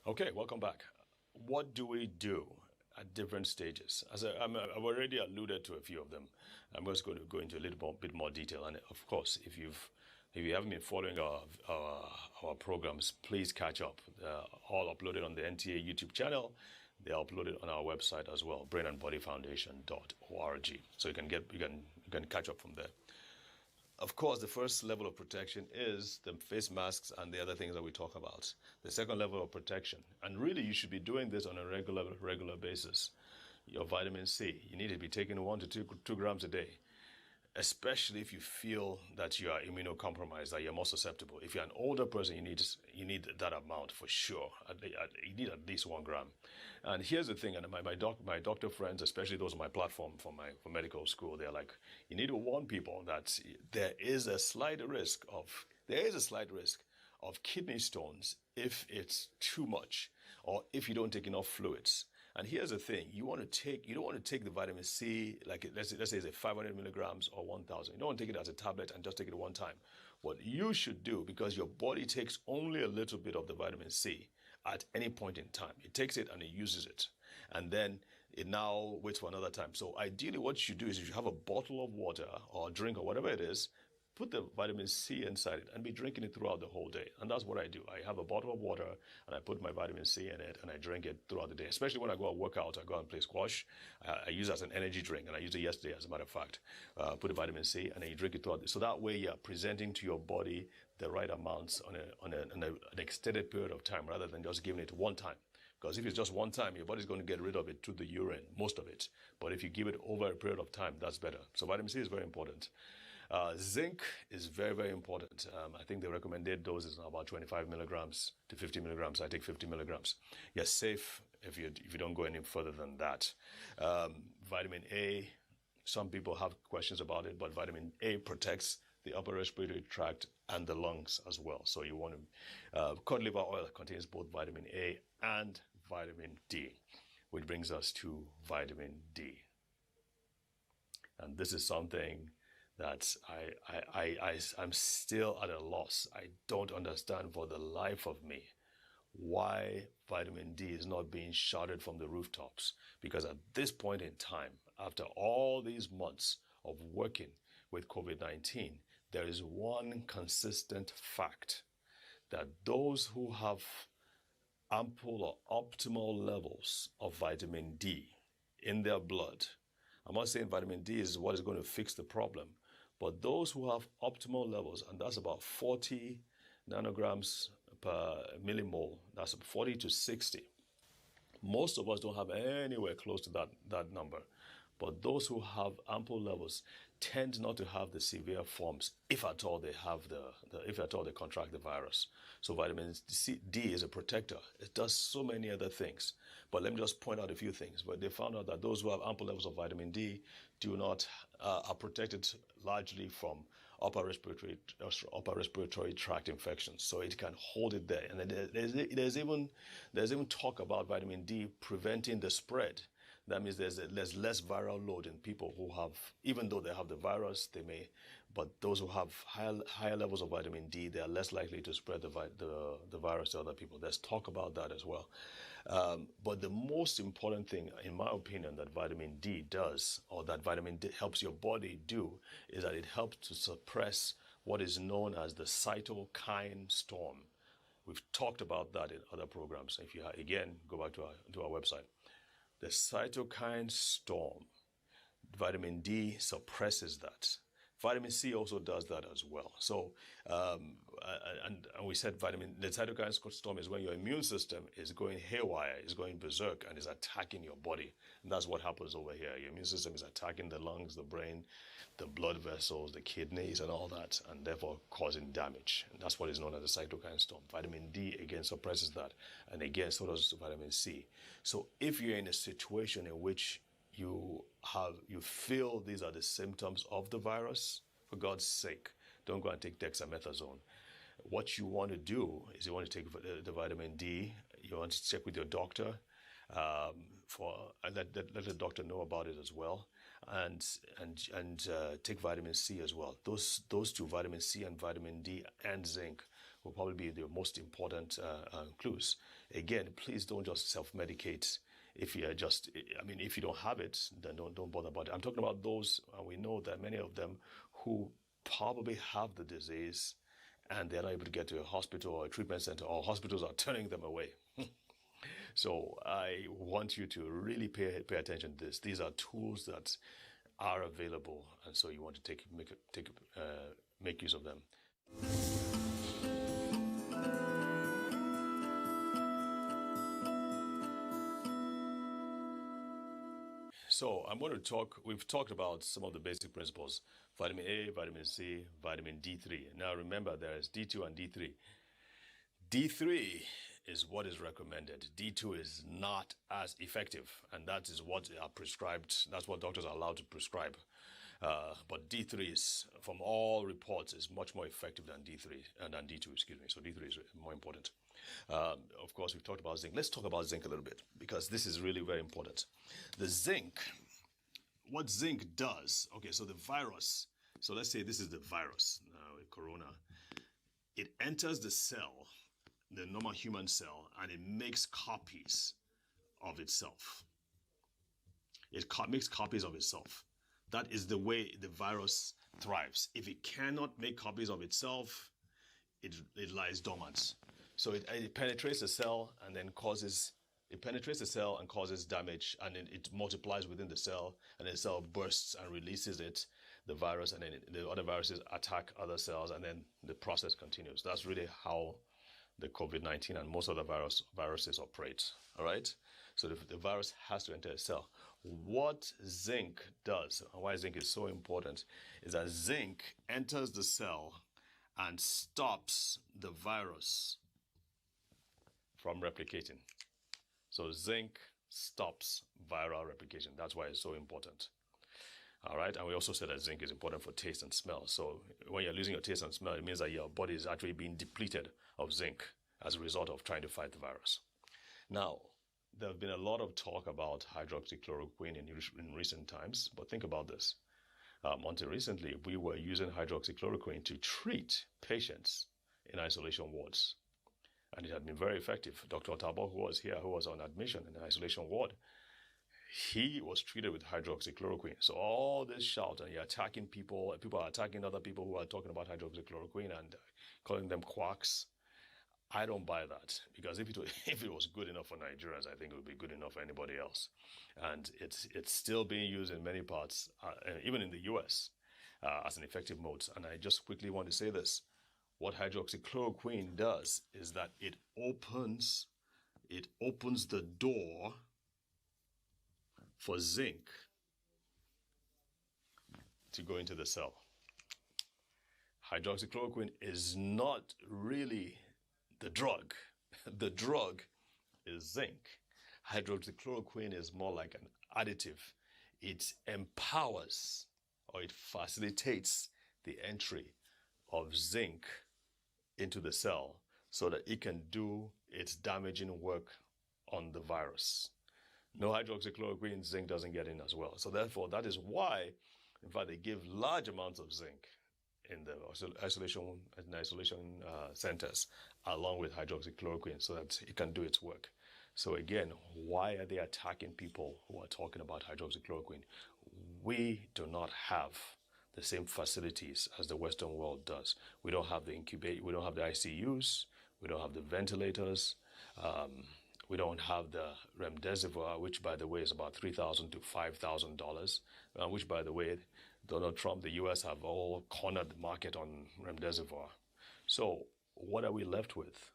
Okay, welcome back. What do we do at different stages? I've already alluded to a few of them. I'm just going to go into a bit more detail. And of course, if you haven't been following our programs, please catch up. All uploaded on the NTA YouTube channel. They're uploaded on our website as well, brainandbodyfoundation.org. So you can catch up from there. Of course, the first level of protection is the face masks and the other things that we talk about. The second level of protection, and really you should be doing this on a regular basis. Your vitamin C, you need to be taking 1 to 2 grams a day, especially if you feel that you are immunocompromised, that you're more susceptible. If you're an older person, you need that amount for sure. You need at least 1 gram. And here's the thing, and my doctor friends, especially those on my platform for medical school, they're like, you need to warn people that there is a slight risk of kidney stones if it's too much or if you don't take enough fluids. And here's the thing: you don't want to take the vitamin C, like let's say it's 500 milligrams or 1,000. You don't want to take it as a tablet and just take it one time. What you should do, because your body takes only a little bit of the vitamin C at any point in time, it takes it and it uses it, and then it now waits for another time. So ideally, what you should do is you should have a bottle of water or a drink or whatever it is. Put the vitamin C inside it and be drinking it throughout the whole day. And that's what I do. I have a bottle of water and I put my vitamin C in it and I drink it throughout the day. Especially when I go and work out, I go and play squash. I use it as an energy drink, and I used it yesterday, as a matter of fact. Put the vitamin C and then you drink it throughout the day. So that way you're presenting to your body the right amounts on an extended period of time, rather than just giving it one time. Because if it's just one time, your body's going to get rid of it through the urine, most of it. But if you give it over a period of time, that's better. So vitamin C is very important. Zinc is very important. I think the recommended dose is about 25 milligrams to 50 milligrams. I take 50 milligrams. You're safe if you don't go any further than that. Vitamin A, some people have questions about it, but vitamin A protects the upper respiratory tract and the lungs as well. So you want to, cod liver oil contains both vitamin A and vitamin D, which brings us to vitamin D. And this is something that I'm still at a loss. I don't understand for the life of me why vitamin D is not being shouted from the rooftops. Because at this point in time, after all these months of working with COVID-19, there is one consistent fact: that those who have ample or optimal levels of vitamin D in their blood, I'm not saying vitamin D is what is going to fix the problem, but those who have optimal levels, and that's about 40 nanograms per millimole, that's 40 to 60. Most of us don't have anywhere close to that number. But those who have ample levels tend not to have the severe forms, if at all they have if at all they contract the virus. So vitamin D is a protector. It does so many other things. But let me just point out a few things. But they found out that those who have ample levels of vitamin D are protected largely from upper respiratory tract infections. So it can hold it there. And there's even talk about vitamin D preventing the spread. That means there's less viral load in people who have, even though they have the virus, but those who have higher levels of vitamin D, they are less likely to spread the virus to other people. There's talk about that as well. But the most important thing, in my opinion, that vitamin D does, or that vitamin D helps your body do, is that it helps to suppress what is known as the cytokine storm. We've talked about that in other programs. If you, again, go back to our website. The cytokine storm, vitamin D suppresses that. Vitamin C also does that as well. So, and we said the cytokine storm is when your immune system is going haywire, is going berserk, and is attacking your body. And that's what happens over here. Your immune system is attacking the lungs, the brain, the blood vessels, the kidneys, and all that, and therefore causing damage. And that's what is known as the cytokine storm. Vitamin D, again, suppresses that. And again, so does vitamin C. So if you're in a situation in which you feel these are the symptoms of the virus, for God's sake, don't go and take dexamethasone. What you want to do is you want to take the vitamin D. You want to check with your doctor let the doctor know about it as well, and take vitamin C as well. Those two, vitamin C and vitamin D and zinc, will probably be the most important clues. Again, please don't just self-medicate. If you if you don't have it, then don't bother about it. I'm talking about those, and we know that many of them who probably have the disease and they're not able to get to a hospital or a treatment center, or hospitals are turning them away. So I want you to really pay attention to this. These are tools that are available, and so you want to make use of them. So I'm going to talk, we've talked about some of the basic principles: vitamin A, vitamin C, vitamin D3. Now remember, there is D2 and D3. D3 is what is recommended. D2 is not as effective, and that is what are prescribed. That's what doctors are allowed to prescribe. But D3 is, from all reports, is much more effective than than D2, excuse me. So D3 is more important. Of course, we've talked about zinc. Let's talk about zinc a little bit, because this is really very important. The zinc, what zinc does, okay, so the virus, so let's say this is the virus, corona. It enters the cell, the normal human cell, and it makes copies of itself. It makes copies of itself. That is the way the virus thrives. If it cannot make copies of itself, it lies dormant. So it penetrates the cell and then causes damage, and then it multiplies within the cell, and the cell bursts and releases the virus, and then the other viruses attack other cells, and then the process continues. That's really how the COVID-19 and most other viruses operate. All right? So the virus has to enter a cell. What zinc does, and why zinc is so important, is that zinc enters the cell and stops the virus from replicating. So zinc stops viral replication. That's why it's so important. All right, and we also said that zinc is important for taste and smell. So when you're losing your taste and smell, it means that your body is actually being depleted of zinc as a result of trying to fight the virus. Now, there have been a lot of talk about hydroxychloroquine in recent times, but think about this. Until recently, we were using hydroxychloroquine to treat patients in isolation wards, and it had been very effective. Dr. Otabo, who was here, who was on admission in the isolation ward, he was treated with hydroxychloroquine. So all this shout, and you're attacking people, and people are attacking other people who are talking about hydroxychloroquine and calling them quacks. I don't buy that, because if it was good enough for Nigerians, I think it would be good enough for anybody else. And it's still being used in many parts, even in the US, as an effective mode. And I just quickly want to say this. What hydroxychloroquine does is that it opens the door for zinc to go into the cell. Hydroxychloroquine is not really the drug. The drug is zinc. Hydroxychloroquine is more like an additive. It empowers, or it facilitates the entry of zinc into the cell so that it can do its damaging work on the virus. No hydroxychloroquine, zinc doesn't get in as well. So therefore, that is why, in fact, they give large amounts of zinc in the isolation centers, along with hydroxychloroquine, so that it can do its work. So again, why are they attacking people who are talking about hydroxychloroquine? We do not have the same facilities as the Western world does. We don't have the we don't have the ICUs, we don't have the ventilators, we don't have the remdesivir, which by the way is about $3,000 to $5,000, which by the way, Donald Trump, the US have all cornered the market on remdesivir. So what are we left with?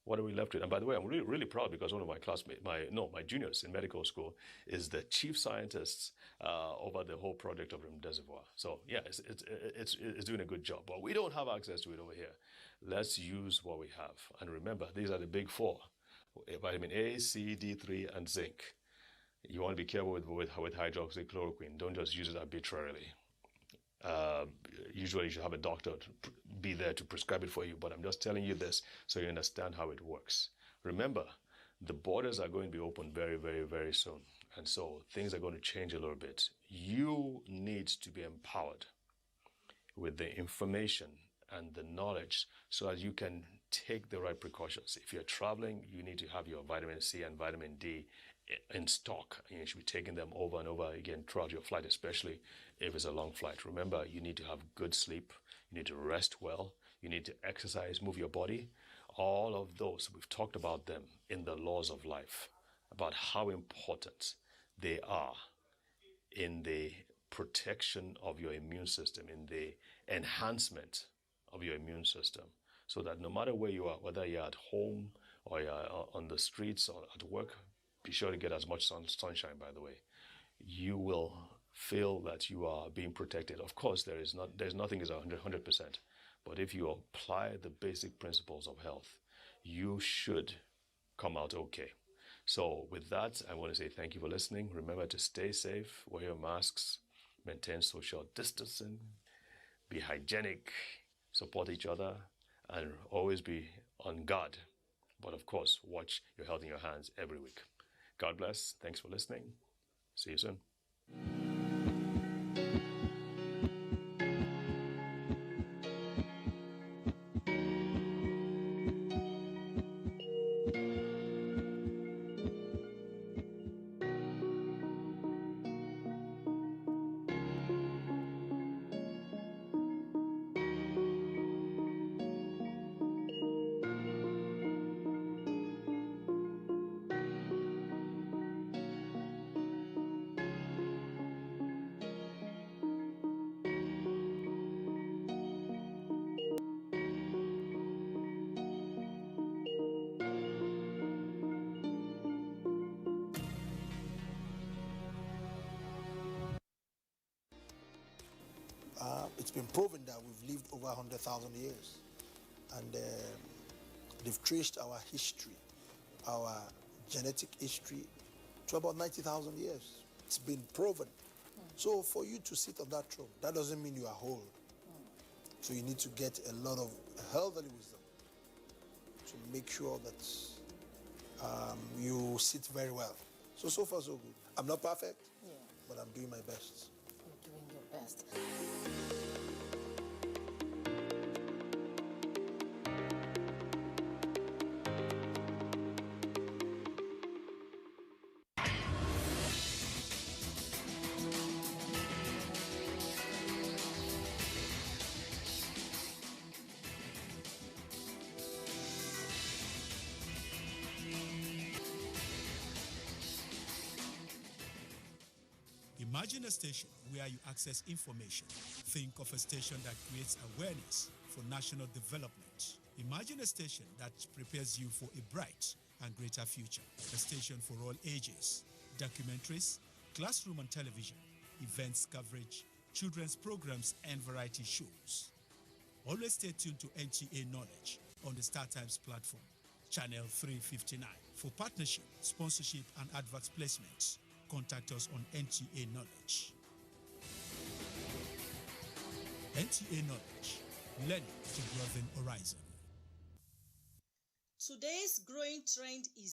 What are we left with? And by the way, I'm really, really proud, because one of my classmates, my juniors in medical school, is the chief scientist over the whole project of remdesivir. So yeah, it's doing a good job. But we don't have access to it over here. Let's use what we have. And remember, these are the big four: vitamin A, C, D3, and zinc. You want to be careful with hydroxychloroquine. Don't just use it arbitrarily. Usually you should have a doctor to be there to prescribe it for you, but I'm just telling you this so you understand how it works. Remember, the borders are going to be open very, very, very soon, and so things are going to change a little bit. You need to be empowered with the information and the knowledge so that you can take the right precautions. If you're traveling, you need to have your vitamin C and vitamin D in stock. You should be taking them over and over again throughout your flight, especially if it's a long flight. Remember, you need to have good sleep. You need to rest well. You need to exercise, move your body. All of those, we've talked about them in the laws of life, about how important they are in the protection of your immune system, in the enhancement of your immune system, so that no matter where you are, whether you're at home or you're on the streets or at work, be sure to get as much sunshine, by the way. You will feel that you are being protected. Of course, there's nothing is 100%, but if you apply the basic principles of health, you should come out okay. So with that, I want to say thank you for listening. Remember to stay safe, wear your masks, maintain social distancing, be hygienic, support each other, and always be on guard. But of course, watch your health in your hands every week. God bless. Thanks for listening. See you soon. It's been proven that we've lived over 100,000 years, and they've traced our history, our genetic history, to about 90,000 years. It's been proven. So for you to sit on that throne, that doesn't mean you are whole. So you need to get a lot of elderly wisdom to make sure that you sit very well. So far so good. I'm not perfect, but I'm doing my best. You're doing your best. Imagine a station where you access information. Think of a station that creates awareness for national development. Imagine a station that prepares you for a bright and greater future. A station for all ages. Documentaries, classroom and television, events coverage, children's programs and variety shows. Always stay tuned to NTA Knowledge on the StarTimes platform, channel 359. For partnership, sponsorship and advert placements, contact us on NTA Knowledge. NTA Knowledge, learning to broaden horizon. Today's growing trend is